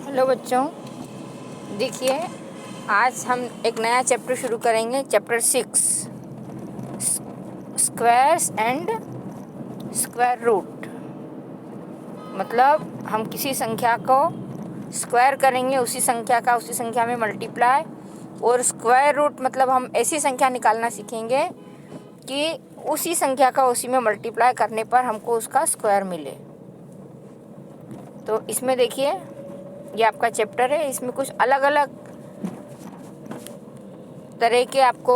Hello बच्चों, देखिए आज हम एक नया चैप्टर शुरू करेंगे। Chapter 6 squares and square root. मतलब हम किसी संख्या को स्क्वायर करेंगे, उसी संख्या का उसी संख्या में मल्टीप्लाई। और स्क्वायर रूट मतलब हम ऐसी संख्या निकालना सीखेंगे कि उसी संख्या का उसी में मल्टीप्लाई करने पर हमको उसका स्क्वायर मिले। तो इसमें देखिए ये आपका चैप्टर है। इसमें कुछ अलग अलग तरह के आपको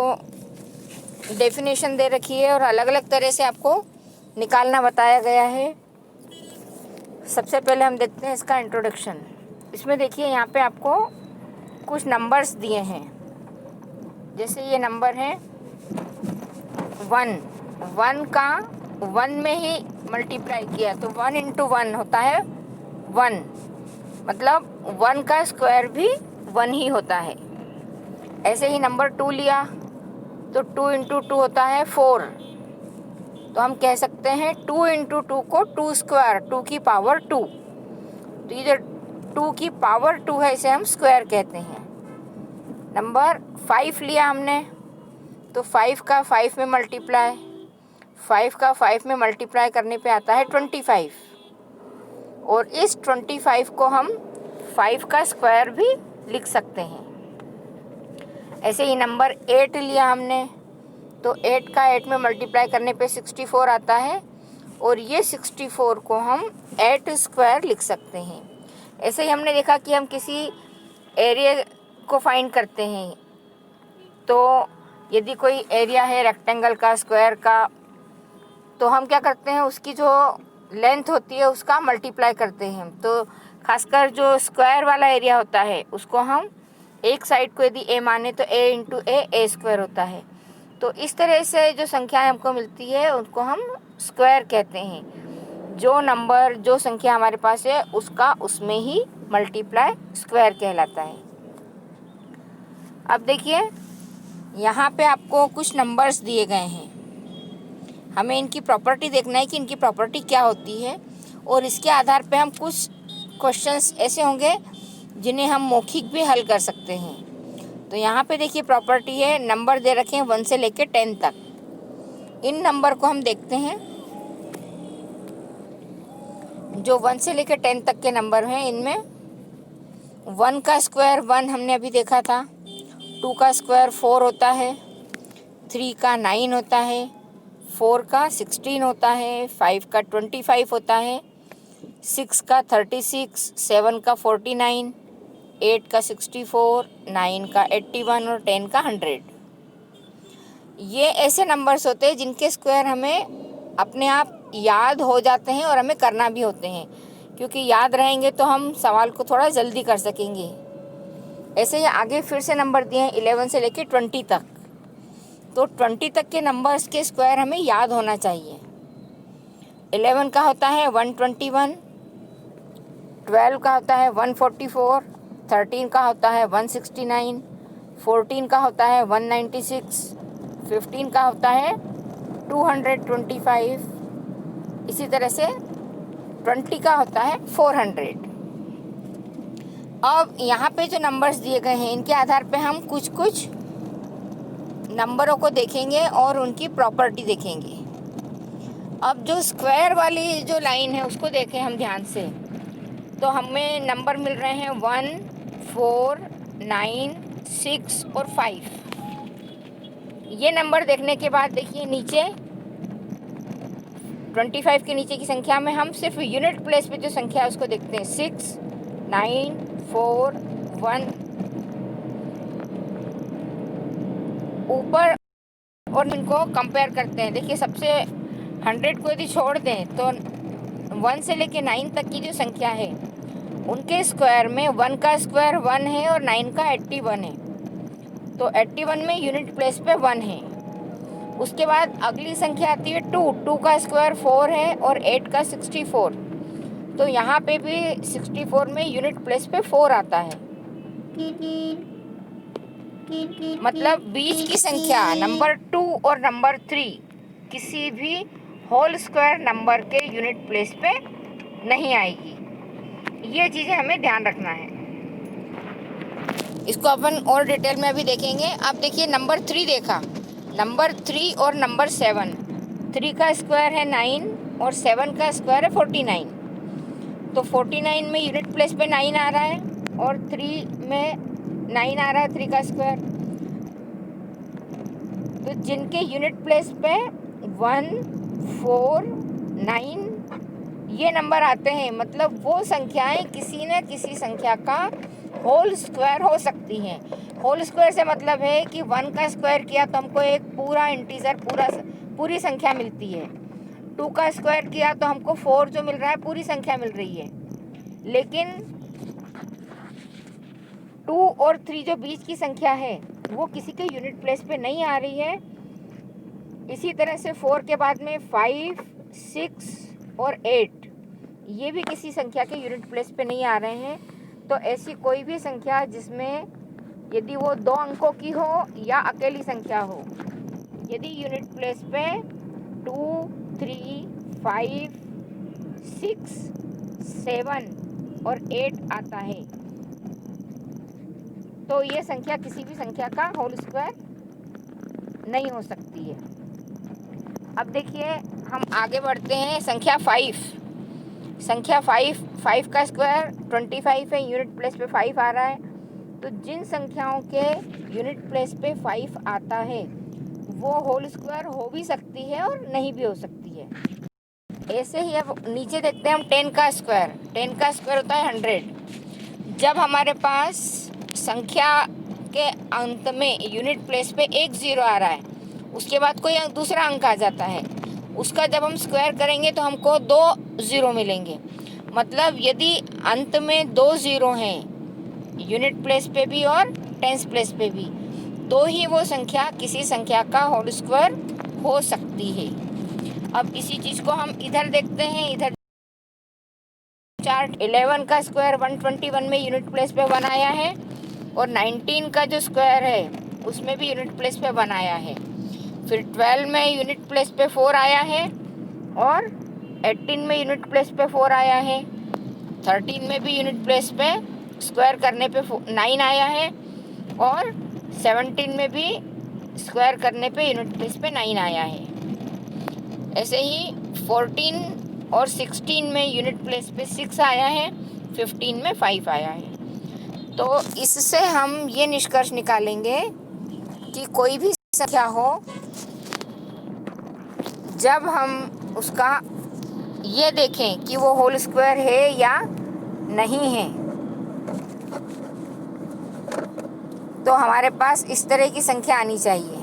डेफिनेशन दे रखी है और अलग अलग तरह से आपको निकालना बताया गया है। सबसे पहले हम देखते हैं इसका इंट्रोडक्शन। इसमें देखिए यहाँ पे आपको कुछ नंबर्स दिए हैं। जैसे ये नंबर है 1। 1 का 1 में ही मल्टीप्लाई किया तो 1 इंटू 1 होता है 1। मतलब 1 का स्क्वायर भी 1 ही होता है। ऐसे ही नंबर 2 लिया तो 2 इंटू 2 होता है 4। तो हम कह सकते हैं 2 इंटू 2 को 2 स्क्वायर, 2 की पावर 2। तो ये जो 2 की पावर 2 है इसे हम स्क्वायर कहते हैं। नंबर 5 लिया हमने तो 5 का 5 में मल्टीप्लाई, 5 का 5 में मल्टीप्लाई करने पे आता है 25। और इस 25 को हम 5 का स्क्वायर भी लिख सकते हैं। ऐसे ही नंबर 8 लिया हमने तो 8 का 8 में मल्टीप्लाई करने पे 64 आता है। और ये 64 को हम 8 स्क्वायर लिख सकते हैं। ऐसे ही हमने देखा कि हम किसी एरिया को फाइंड करते हैं तो यदि कोई एरिया है रेक्टेंगल का, स्क्वायर का, तो हम क्या करते हैं उसकी जो लेंथ होती है उसका मल्टीप्लाई करते हैं। तो खासकर जो स्क्वायर वाला एरिया होता है उसको हम एक साइड को यदि ए माने तो ए इंटू ए स्क्वायर होता है। तो इस तरह से जो संख्याएं हमको मिलती है उनको हम स्क्वायर कहते हैं। जो नंबर, जो संख्या हमारे पास है उसका उसमें ही मल्टीप्लाई स्क्वायर कहलाता है। अब देखिए यहाँ पे आपको कुछ नंबर्स दिए गए हैं। हमें इनकी प्रॉपर्टी देखना है कि इनकी प्रॉपर्टी क्या होती है और इसके आधार पे हम कुछ क्वेश्चंस ऐसे होंगे जिन्हें हम मौखिक भी हल कर सकते हैं। तो यहाँ पे देखिए प्रॉपर्टी है, नंबर दे रखे हैं 1 से लेके 10 तक। इन नंबर को हम देखते हैं। जो 1 से लेके 10 तक के नंबर हैं इनमें 1 का स्क्वायर 1 हमने अभी देखा था, 2 का स्क्वायर 4 होता है, 3 का 9 होता है, 4 का 16 होता है, 5 का 25 होता है, 6 का 36, 7 का 49, 8 का 64, 9 का 81 और 10 का 100। ये ऐसे नंबर्स होते हैं जिनके स्क्वायर हमें अपने आप याद हो जाते हैं और हमें करना भी होते हैं, क्योंकि याद रहेंगे तो हम सवाल को थोड़ा जल्दी कर सकेंगे। ऐसे ही आगे फिर से नंबर दिए हैं 11 से लेके 20 तक। तो 20 तक के नंबर्स के स्क्वायर हमें याद होना चाहिए। 11 का होता है 121, 12 का होता है 144, 13 का होता है 169, 14 का होता है 196, 15 का होता है 225, इसी तरह से 20 का होता है 400। अब यहाँ पे जो नंबर्स दिए गए हैं इनके आधार पे हम कुछ कुछ नंबरों को देखेंगे और उनकी प्रॉपर्टी देखेंगे। अब जो स्क्वायर वाली जो लाइन है उसको देखें हम ध्यान से, तो हमें नंबर मिल रहे हैं 1, 4, 9, 6 और 5। ये नंबर देखने के बाद देखिए नीचे 25 के नीचे की संख्या में हम सिर्फ यूनिट प्लेस पे जो संख्या है उसको देखते हैं। 6, 9, 4, 1 ऊपर, और इनको कंपेयर करते हैं। देखिए सबसे 100 को यदि छोड़ दें तो 1 से लेके 9 तक की जो संख्या है उनके स्क्वायर में 1 का स्क्वायर 1 है और 9 का 81 है। तो 81 में यूनिट प्लेस पे 1 है। उसके बाद अगली संख्या आती है 2। 2 का स्क्वायर 4 है और 8 का 64। तो यहाँ पे भी 64 में यूनिट प्लेस पे 4 आता है। मतलब बीच की संख्या नंबर 2 और नंबर 3 किसी भी होल स्क्वायर नंबर के यूनिट प्लेस पे नहीं आएगी। ये चीज़ें हमें ध्यान रखना है। इसको अपन और डिटेल में अभी देखेंगे। आप देखिए नंबर 3 देखा, नंबर 3 और नंबर 7, 3 का स्क्वायर है 9 और 7 का स्क्वायर है 49। तो 49 में यूनिट प्लेस पे 9 आ रहा है और 3 में 9 आ रहा है 3 का स्क्वायर। तो जिनके यूनिट प्लेस पे 1, 4, 9 ये नंबर आते हैं, मतलब वो संख्याएं किसी न किसी संख्या का होल स्क्वायर हो सकती हैं। होल स्क्वायर से मतलब है कि 1 का स्क्वायर किया तो हमको एक पूरा इंटीजर पूरी संख्या मिलती है। 2 का स्क्वायर किया तो हमको 4 जो मिल रहा है पूरी संख्या मिल रही है। लेकिन 2 और 3 जो बीच की संख्या है वो किसी के यूनिट प्लेस पे नहीं आ रही है। इसी तरह से 4 के बाद में 5, 6 और 8 ये भी किसी संख्या के यूनिट प्लेस पे नहीं आ रहे हैं। तो ऐसी कोई भी संख्या जिसमें यदि वो 2 अंकों की हो या अकेली संख्या हो, यदि यूनिट प्लेस पे 2, 3, 5, 6, 7 और 8 आता है तो ये संख्या किसी भी संख्या का होल स्क्वायर नहीं हो सकती है। अब देखिए हम आगे बढ़ते हैं। संख्या 5 का स्क्वायर 25 है, यूनिट प्लेस पे 5 आ रहा है। तो जिन संख्याओं के यूनिट प्लेस पे 5 आता है वो होल स्क्वायर हो भी सकती है और नहीं भी हो सकती है। ऐसे ही अब नीचे देखते हैं हम 10 का स्क्वायर। 10 का स्क्वायर होता है 100। जब हमारे पास संख्या के अंत में यूनिट प्लेस पे 1 0 आ रहा है, उसके बाद कोई दूसरा अंक आ जाता है, उसका जब हम स्क्वायर करेंगे तो हमको 2 0 मिलेंगे। मतलब यदि अंत में 2 0 हैं यूनिट प्लेस पे भी और टेंस प्लेस पे भी, तो ही वो संख्या किसी संख्या का होल स्क्वायर हो सकती है। अब इसी चीज़ को हम इधर देखते हैं। इधर चार्ट 11 का स्क्वायर 121 में यूनिट प्लेस पे 1 आया है और 19 का जो स्क्वायर है उसमें भी यूनिट प्लेस पे 1 आया है। फिर 12 में यूनिट प्लेस पे 4 आया है और 18 में यूनिट प्लेस पे 4 आया है। 13 में भी यूनिट प्लेस पे स्क्वायर करने पे 9 आया है और 17 में भी स्क्वायर करने पे यूनिट प्लेस पे 9 आया है। ऐसे ही 14 और 16 में यूनिट प्लेस पे 6 आया है, 15 में 5 आया है। तो इससे हम ये निष्कर्ष निकालेंगे कि कोई भी संख्या हो, जब हम उसका ये देखें कि वो होल स्क्वायर है या नहीं है, तो हमारे पास इस तरह की संख्या आनी चाहिए।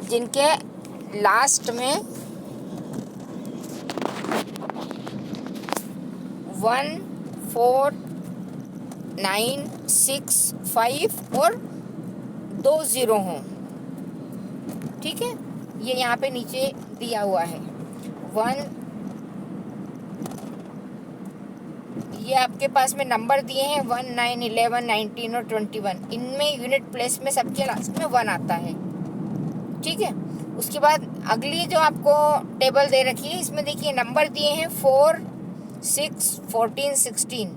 जिनके लास्ट में 1, 4, 9, 6, 5 और 2 0 हों। ठीक है, ये यहाँ पे नीचे दिया हुआ है 1। ये आपके पास में नंबर दिए हैं 1, 9, 11, 19 और 21। इनमें यूनिट प्लेस में सबके लास्ट में 1 आता है। ठीक है, उसके बाद अगली जो आपको टेबल दे रखी है इसमें देखिए नंबर दिए हैं 4, 6, 14, 16।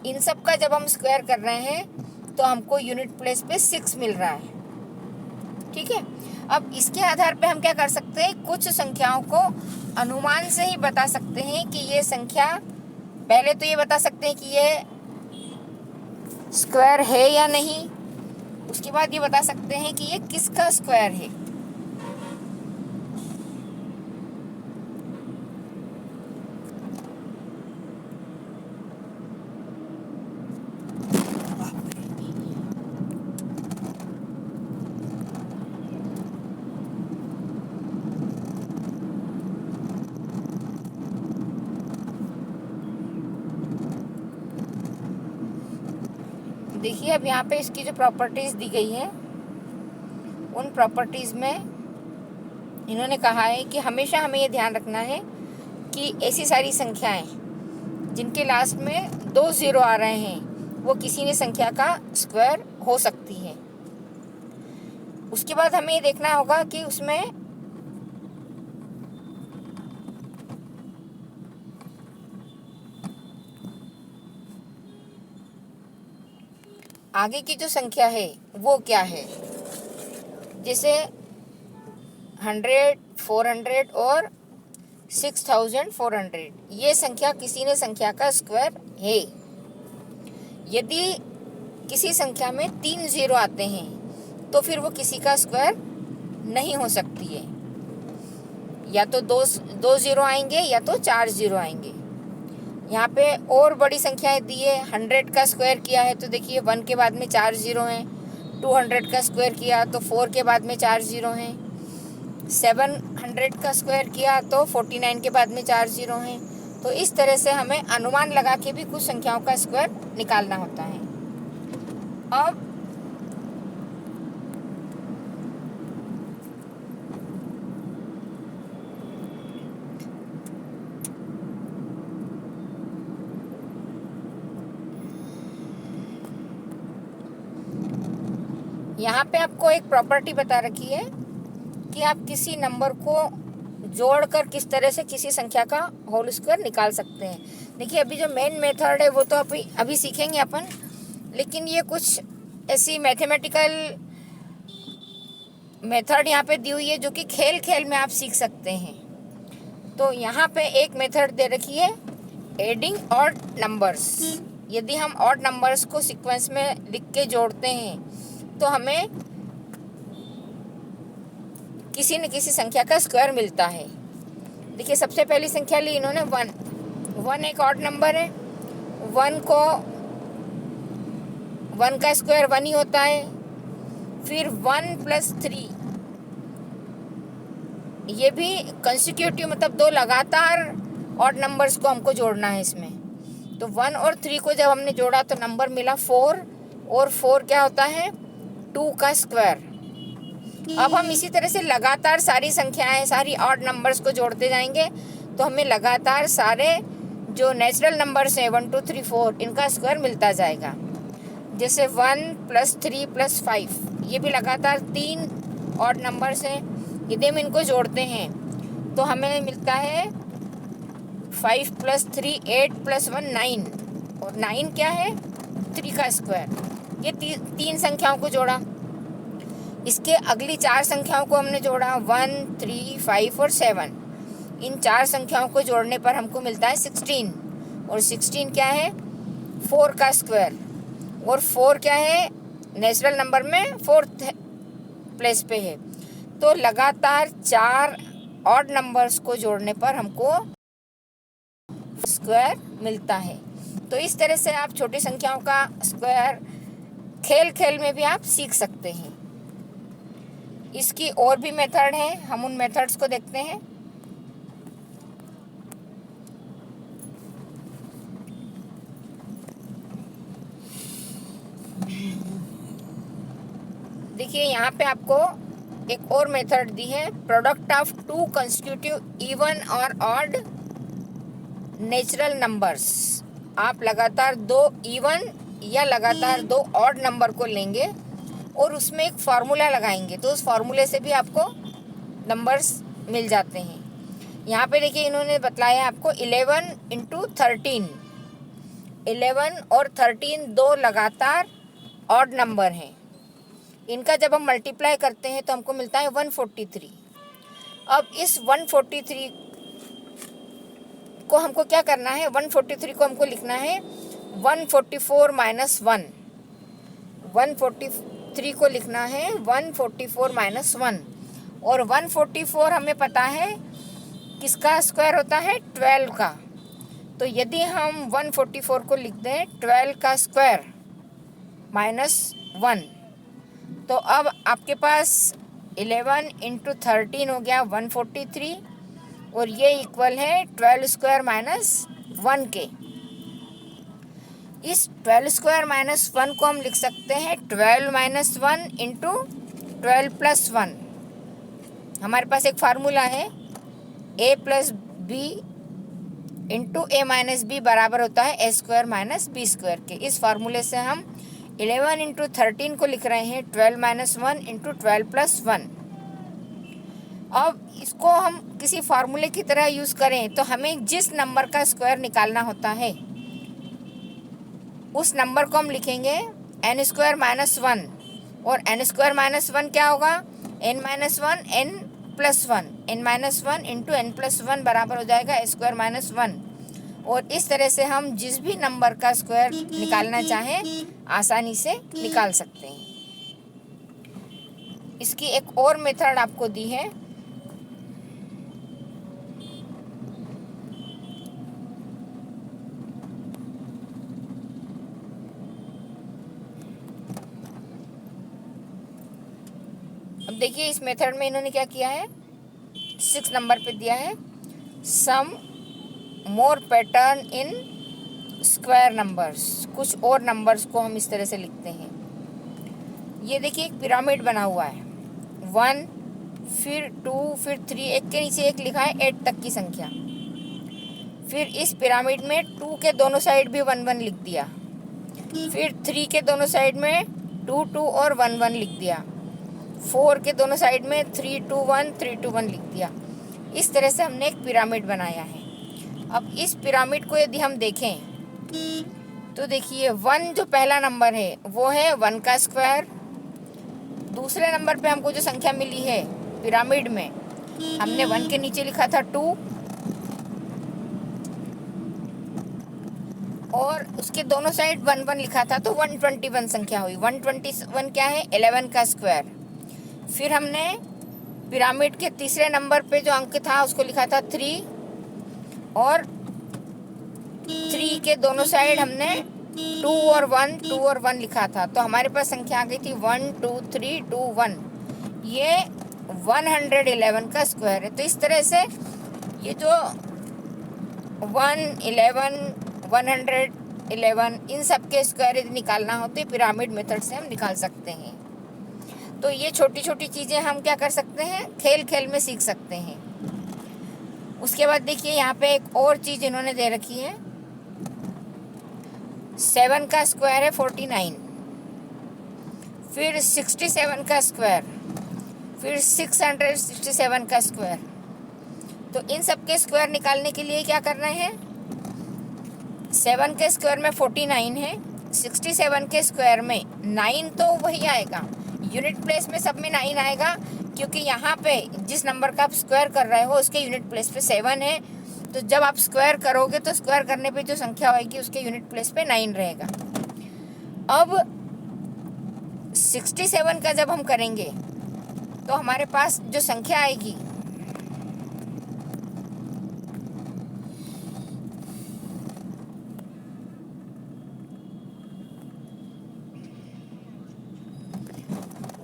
इन सब का जब हम स्क्वायर कर रहे हैं तो हमको यूनिट प्लेस पे 6 मिल रहा है। ठीक है, अब इसके आधार पे हम क्या कर सकते हैं, कुछ संख्याओं को अनुमान से ही बता सकते हैं कि ये संख्या, पहले तो ये बता सकते हैं कि ये स्क्वायर है या नहीं, उसके बाद ये बता सकते हैं कि ये किसका स्क्वायर है। देखिए अब यहाँ पे इसकी जो प्रॉपर्टीज़ दी गई है, उन प्रॉपर्टीज़ में इन्होंने कहा है कि हमेशा हमें ये ध्यान रखना है कि ऐसी सारी संख्याएं जिनके लास्ट में 2 0 आ रहे हैं वो किसी भी संख्या का स्क्वायर हो सकती है। उसके बाद हमें ये देखना होगा कि उसमें आगे की जो संख्या है वो क्या है, जैसे 100, 400 और 6400, ये संख्या किसी ने संख्या का स्क्वायर है। यदि किसी संख्या में 3 जीरो आते हैं तो फिर वो किसी का स्क्वायर नहीं हो सकती है। या तो दो जीरो आएंगे या तो 4 जीरो आएंगे। यहाँ पे और बड़ी संख्याएं दी है। 100 का स्क्वायर किया है तो देखिए 1 के बाद में 4 जीरो हैं। 200 का स्क्वायर किया तो 4 के बाद में 4 जीरो हैं। 700 का स्क्वायर किया तो 49 के बाद में 4 जीरो हैं। तो इस तरह से हमें अनुमान लगा के भी कुछ संख्याओं का स्क्वायर निकालना होता है। अब यहाँ पे आपको एक प्रॉपर्टी बता रखी है कि आप किसी नंबर को जोड़कर किस तरह से किसी संख्या का होल स्क्वायर निकाल सकते हैं। देखिए अभी जो मेन मेथड है वो तो अभी सीखेंगे अपन, लेकिन ये कुछ ऐसी मैथमेटिकल मेथड यहाँ पे दी हुई है जो कि खेल खेल में आप सीख सकते हैं। तो यहाँ पे एक मेथड दे रखी है एडिंग ऑड नंबर्स। यदि हम ऑड नंबर्स को सीक्वेंस में लिख के जोड़ते हैं तो हमें किसी न किसी संख्या का स्क्वायर मिलता है। देखिए सबसे पहली संख्या ली इन्होंने 1 एक ऑड नंबर है। 1 का स्क्वायर 1 ही होता है। फिर 1 + 3, ये भी कंसेक्यूटिव, मतलब 2 लगातार ऑड नंबर्स को हमको जोड़ना है इसमें। तो 1 और 3 को जब हमने जोड़ा तो नंबर मिला 4, और 4 क्या होता है 2 का स्क्वायर। अब हम इसी तरह से लगातार सारी संख्याएं, सारी ऑड नंबर्स को जोड़ते जाएंगे तो हमें लगातार सारे जो नेचुरल नंबर्स हैं 1 2 3 4 इनका स्क्वायर मिलता जाएगा। जैसे 1 + 3 + 5, ये भी लगातार 3 ऑड नंबर्स हैं। यदि हम इनको जोड़ते हैं तो हमें मिलता है 5 + 3 8 + 1 9, और 9 क्या है 3 का स्क्वायर। ये तीन संख्याओं को जोड़ा। इसके अगली 4 संख्याओं को हमने जोड़ा 1 3 5 और 7। इन 4 संख्याओं को जोड़ने पर हमको मिलता है 16, और 16 क्या है 4 का स्क्वायर। और 4 क्या है नेचुरल नंबर में 4th प्लेस पे है। तो लगातार 4 ऑड नंबर्स को जोड़ने पर हमको स्क्वायर मिलता है। तो इस तरह से आप छोटी संख्याओं का स्क्वायर खेल खेल में भी आप सीख सकते हैं। इसकी और भी मेथड है, हम उन मेथड्स को देखते हैं। देखिए यहाँ पे आपको एक और मेथड दी है, प्रोडक्ट ऑफ 2 कंसेक्यूटिव इवन और ऑड नेचुरल नंबर्स। आप लगातार 2 इवन या लगातार 2 ऑड नंबर को लेंगे और उसमें एक फार्मूला लगाएंगे तो उस फार्मूले से भी आपको नंबर्स मिल जाते हैं। यहाँ पे देखिए इन्होंने बताया आपको 11 × 13। 11 और 13 2 लगातार ऑड नंबर हैं। इनका जब हम मल्टीप्लाई करते हैं तो हमको मिलता है 143। अब इस 143 को हमको क्या करना है, 143 को हमको लिखना है 144 - 1। 143 को लिखना है 144 - 1। और 144 हमें पता है किसका स्क्वायर होता है 12 का। तो यदि हम 144 को लिख दें 12 का स्क्वायर -1, तो अब आपके पास 11 × 13 हो गया 143, और ये इक्वल है 12 स्क्वायर -1 के। इस 12 स्क्वायर -1 को हम लिख सकते हैं 12 - 1 × 12 + 1। हमारे पास एक फार्मूला है a + b × a - b बराबर होता है a² - b² के। इस फार्मूले से हम 11 × 13 को लिख रहे हैं 12 - 1 × 12 + 1। अब इसको हम किसी फार्मूले की तरह यूज़ करें तो हमें जिस नंबर का स्क्वायर निकालना होता है उस नंबर को हम लिखेंगे एन स्क्वायर माइनस वन, और एन स्क्वायर माइनस वन क्या होगा, n minus one n plus one, n minus one into n plus one बराबर हो जाएगा ए स्क्वायर माइनस वन। और इस तरह से हम जिस भी नंबर का स्क्वायर निकालना चाहें आसानी से निकाल सकते हैं। इसकी एक और मेथड आपको दी है, अब देखिए इस मेथड में इन्होंने क्या किया है, 6 नंबर पे दिया है सम मोर पैटर्न इन स्क्वायर नंबर्स। कुछ और नंबर्स को हम इस तरह से लिखते हैं। ये देखिए एक पिरामिड बना हुआ है, 1 फिर 2 फिर 3, एक के नीचे एक लिखा है 8 तक की संख्या। फिर इस पिरामिड में 2 के दोनों साइड भी 1 1 लिख दिया, फिर 3 के दोनों साइड में 2 2 और 1 1 लिख दिया, 4 के दोनों साइड में 3 2 1 3 2 1 लिख दिया। इस तरह से हमने एक पिरामिड बनाया है। अब इस पिरामिड को यदि हम देखें तो देखिए 1 जो पहला नंबर है वो है 1 का स्क्वायर। दूसरे नंबर पे हमको जो संख्या मिली है पिरामिड में, हमने 1 के नीचे लिखा था 2, और उसके दोनों साइड 1 1 लिखा था, तो 121 संख्या हुई। 121 क्या है, 11 का स्क्वायर। फिर हमने पिरामिड के तीसरे नंबर पे जो अंक था उसको लिखा था 3, और 3 के दोनों साइड हमने 2 और 1 लिखा था, तो हमारे पास संख्या आ गई थी 1 2 3 2 1। ये 111 का स्क्वायर है। तो इस तरह से ये जो 111 111 इन सब के स्क्वायर यदि निकालना हो तो पिरामिड मेथड से हम निकाल सकते हैं। तो ये छोटी छोटी चीज़ें हम क्या कर सकते हैं, खेल खेल में सीख सकते हैं। उसके बाद देखिए यहाँ पे एक और चीज़ इन्होंने दे रखी है, 7 का स्क्वायर है 49, फिर 67 का स्क्वायर, फिर 667 का स्क्वायर। तो इन सब के स्क्वायर निकालने के लिए क्या करना है, 7 के स्क्वायर में 49 है, 67 के स्क्वायर में 9 तो वही आएगा, यूनिट प्लेस में सब में 9 आएगा, क्योंकि यहाँ पे जिस नंबर का आप स्क्वायर कर रहे हो उसके यूनिट प्लेस पे 7 है। तो जब आप स्क्वायर करोगे तो स्क्वायर करने पे जो संख्या आएगी उसके यूनिट प्लेस पे 9 रहेगा। अब 67 का जब हम करेंगे तो हमारे पास जो संख्या आएगी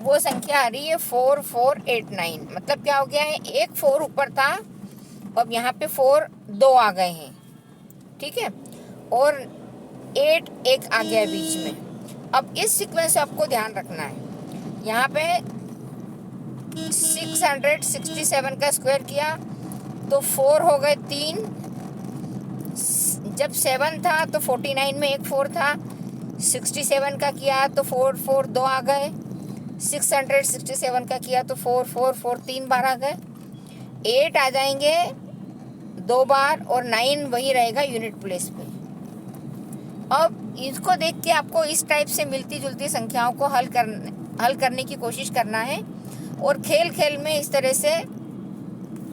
वो संख्या आ रही है 4489। मतलब क्या हो गया है, एक 4 ऊपर था, अब यहाँ पे 4 2 आ गए हैं, ठीक है, और 8 एक आ गया बीच में। अब इस सीक्वेंस से आपको ध्यान रखना है, यहाँ पे 667 का स्क्वायर किया तो 4 हो गए 3, जब 7 था तो 49 में एक 4 था, 67 का किया तो 4 4 2 आ गए, 667 का किया तो 4 4 4 3 बार आ गए, 8 आ जाएंगे 2 बार, और 9 वही रहेगा यूनिट प्लेस पे। अब इसको देख के आपको इस टाइप से मिलती जुलती संख्याओं को हल करने की कोशिश करना है, और खेल खेल में इस तरह से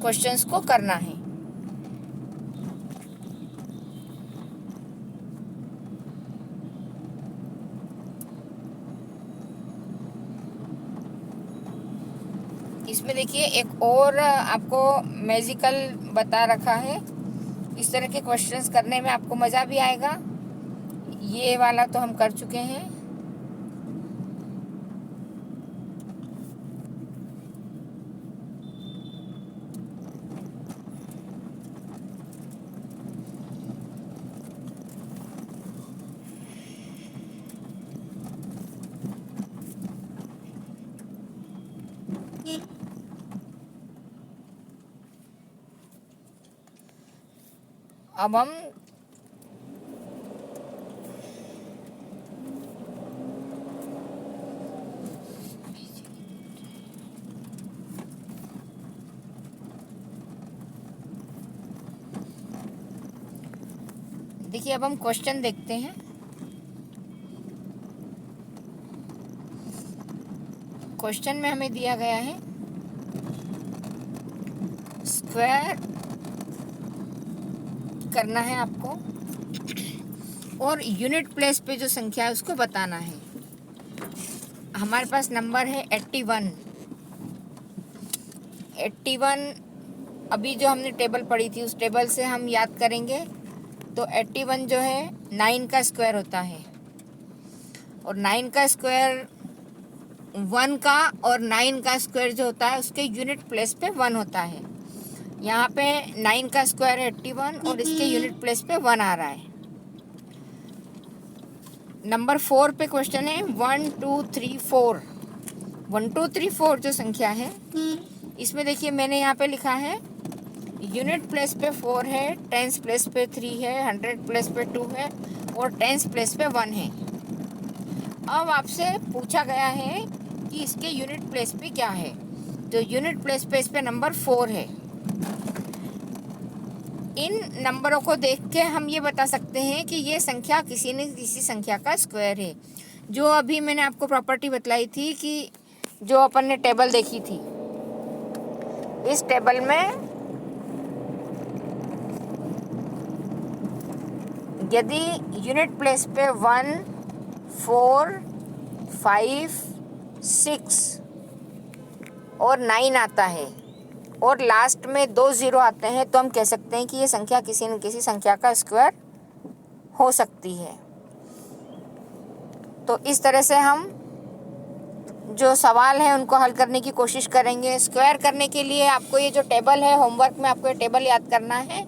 क्वेश्चंस को करना है। इसमें देखिए एक और आपको मैजिकल बता रखा है, इस तरह के क्वेश्चंस करने में आपको मज़ा भी आएगा। ये वाला तो हम कर चुके हैं। अब हम देखिए, अब हम क्वेश्चन देखते हैं। क्वेश्चन में हमें दिया गया है स्क्वायर करना है आपको और यूनिट प्लेस पे जो संख्या है उसको बताना है। हमारे पास नंबर है 81। 81 अभी जो हमने टेबल पढ़ी थी उस टेबल से हम याद करेंगे तो 81 जो है 9 का स्क्वायर होता है और 9 का स्क्वायर 1 का और 9 का स्क्वायर जो होता है उसके यूनिट प्लेस पे 1 होता है। यहाँ पे 9 का स्क्वायर है 81 और इसके यूनिट प्लेस पे 1 आ रहा है। नंबर 4 पे क्वेश्चन है 1 2 3 4। 1 2 3 4 जो संख्या है इसमें देखिए मैंने यहाँ पे लिखा है यूनिट प्लेस पे 4 है, टेंस प्लेस पे 3 है, 100 प्लेस पे 2 है और टेंस प्लेस पे 1 है। अब आपसे पूछा गया है कि इसके यूनिट प्लेस पे क्या है। तो यूनिट प्लेस पे इस पे नंबर 4 है। इन नंबरों को देख के हम ये बता सकते हैं कि ये संख्या किसी न किसी संख्या का स्क्वायर है। जो अभी मैंने आपको प्रॉपर्टी बतलाई थी कि जो अपन ने टेबल देखी थी, इस टेबल में यदि यूनिट प्लेस पे 1 4 5 6 और 9 आता है और लास्ट में 2 0 आते हैं तो हम कह सकते हैं कि ये संख्या किसी न किसी संख्या का स्क्वायर हो सकती है। तो इस तरह से हम जो सवाल है उनको हल करने की कोशिश करेंगे। स्क्वायर करने के लिए आपको ये जो टेबल है, होमवर्क में आपको ये टेबल याद करना है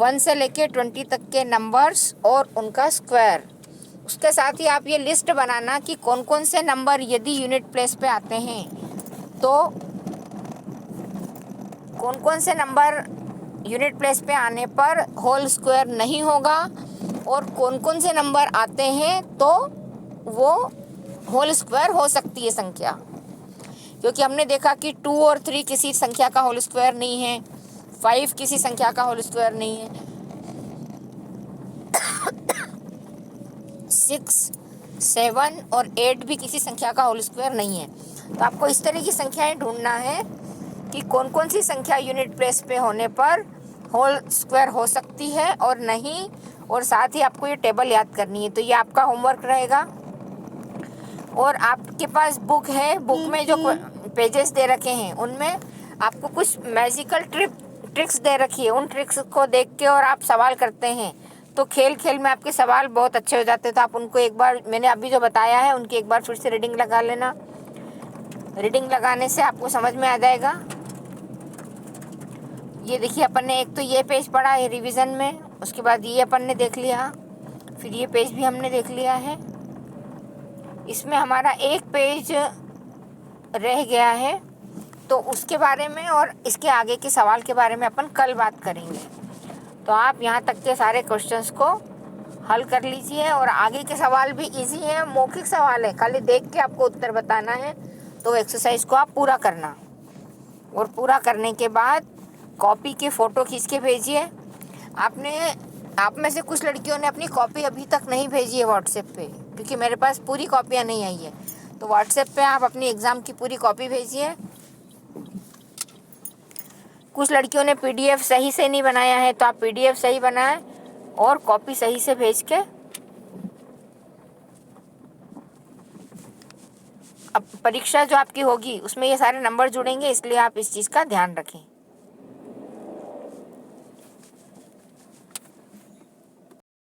1 से लेके 20 तक के नंबर्स और उनका स्क्वायर। उसके साथ ही आप ये लिस्ट बनाना कि कौन कौन से नंबर यदि यूनिट प्लेस पे आते हैं तो कौन कौन से नंबर यूनिट प्लेस पे आने पर होल स्क्वायर नहीं होगा और कौन कौन से नंबर आते हैं तो वो होल स्क्वायर हो सकती है संख्या। क्योंकि हमने देखा कि 2 और 3 किसी संख्या का होल स्क्वायर नहीं है, 5 किसी संख्या का होल स्क्वायर नहीं है, 6 7 और 8 भी किसी संख्या का होल स्क्वायर नहीं है। तो आपको इस तरह की संख्याएं ढूंढना है कि कौन कौन सी संख्या यूनिट प्लेस पे होने पर होल स्क्वायर हो सकती है और नहीं, और साथ ही आपको ये टेबल याद करनी है। तो ये आपका होमवर्क रहेगा। और आपके पास बुक है, बुक में जो पेजेस दे रखे हैं उनमें आपको कुछ मैजिकल ट्रिक्स दे रखी है। उन ट्रिक्स को देख के और आप सवाल करते हैं तो खेल खेल में आपके सवाल बहुत अच्छे हो जाते हैं। तो आप उनको एक बार, मैंने अभी जो बताया है उनकी एक बार फिर से रीडिंग लगा लेना। रीडिंग लगाने से आपको समझ में आ जाएगा। ये देखिए अपन ने एक तो ये पेज पढ़ा है रिवीजन में, उसके बाद ये अपन ने देख लिया, फिर ये पेज भी हमने देख लिया है। इसमें हमारा एक पेज रह गया है तो उसके बारे में और इसके आगे के सवाल के बारे में अपन कल बात करेंगे। तो आप यहाँ तक के सारे क्वेश्चंस को हल कर लीजिए और आगे के सवाल भी इजी हैं, मौखिक सवाल है, खाली देख के आपको उत्तर बताना है। तो एक्सरसाइज को आप पूरा करना और पूरा करने के बाद कॉपी के फ़ोटो खींच के भेजिए। आप में से कुछ लड़कियों ने अपनी कॉपी अभी तक नहीं भेजी है व्हाट्सएप पे, क्योंकि मेरे पास पूरी कॉपियाँ नहीं आई है। तो व्हाट्सएप पे आप अपनी एग्ज़ाम की पूरी कॉपी भेजिए। कुछ लड़कियों ने पीडीएफ सही से नहीं बनाया है तो आप पीडीएफ सही बनाएं और कॉपी सही से भेज के अब परीक्षा जो आपकी होगी उसमें ये सारे नंबर जुड़ेंगे, इसलिए आप इस चीज़ का ध्यान रखें।